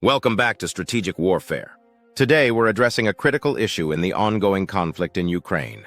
Welcome back to Strategic Warfare. Today, we're addressing a critical issue in the ongoing conflict in Ukraine.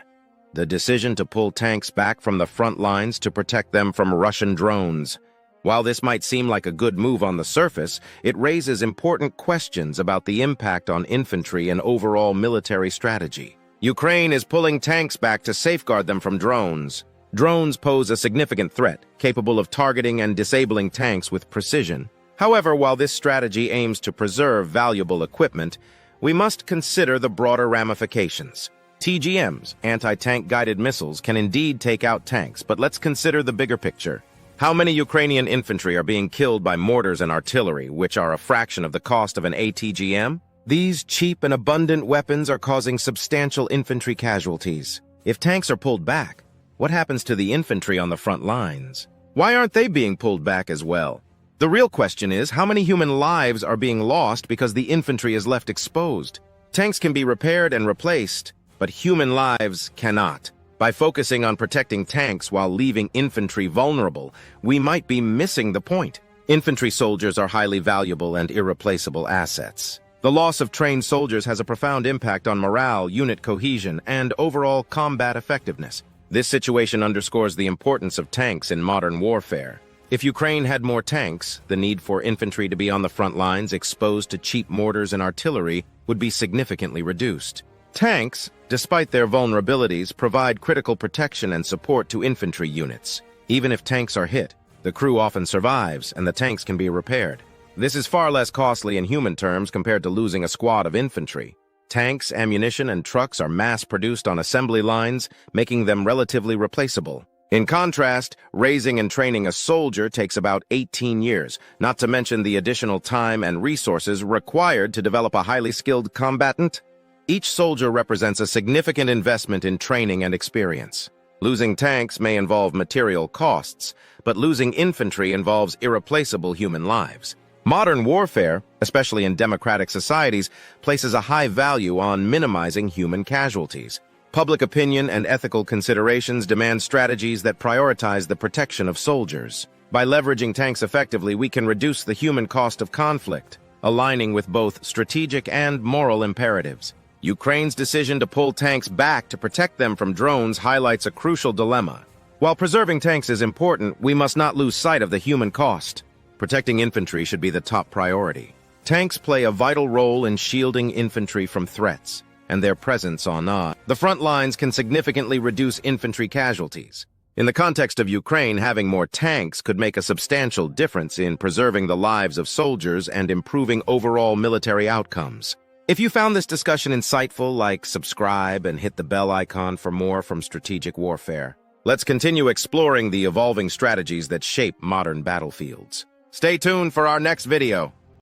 The decision to pull tanks back from the front lines to protect them from Russian drones. While this might seem like a good move on the surface, it raises important questions about the impact on infantry and overall military strategy. Ukraine is pulling tanks back to safeguard them from drones. Drones pose a significant threat, capable of targeting and disabling tanks with precision. However, while this strategy aims to preserve valuable equipment, we must consider the broader ramifications. TGMs, anti-tank guided missiles, can indeed take out tanks, but let's consider the bigger picture. How many Ukrainian infantry are being killed by mortars and artillery, which are a fraction of the cost of an ATGM? These cheap and abundant weapons are causing substantial infantry casualties. If tanks are pulled back, what happens to the infantry on the front lines? Why aren't they being pulled back as well? The real question is, how many human lives are being lost because the infantry is left exposed? Tanks can be repaired and replaced, but human lives cannot. By focusing on protecting tanks while leaving infantry vulnerable, we might be missing the point. Infantry soldiers are highly valuable and irreplaceable assets. The loss of trained soldiers has a profound impact on morale, unit cohesion, and overall combat effectiveness. This situation underscores the importance of tanks in modern warfare. If Ukraine had more tanks, the need for infantry to be on the front lines exposed to cheap mortars and artillery would be significantly reduced. Tanks, despite their vulnerabilities, provide critical protection and support to infantry units. Even if tanks are hit, the crew often survives and the tanks can be repaired. This is far less costly in human terms compared to losing a squad of infantry. Tanks, ammunition, and trucks are mass-produced on assembly lines, making them relatively replaceable. In contrast, raising and training a soldier takes about 18 years, not to mention the additional time and resources required to develop a highly skilled combatant. Each soldier represents a significant investment in training and experience. Losing tanks may involve material costs, but losing infantry involves irreplaceable human lives. Modern warfare, especially in democratic societies, places a high value on minimizing human casualties. Public opinion and ethical considerations demand strategies that prioritize the protection of soldiers. By leveraging tanks effectively, we can reduce the human cost of conflict, aligning with both strategic and moral imperatives. Ukraine's decision to pull tanks back to protect them from drones highlights a crucial dilemma. While preserving tanks is important, we must not lose sight of the human cost. Protecting infantry should be the top priority. Tanks play a vital role in shielding infantry from threats, and their presence on the front lines can significantly reduce infantry casualties. In the context of Ukraine, having more tanks could make a substantial difference in preserving the lives of soldiers and improving overall military outcomes. If you found this discussion insightful, subscribe and hit the bell icon for more from Strategic Warfare. Let's continue exploring the evolving strategies that shape modern battlefields. Stay tuned for our next video.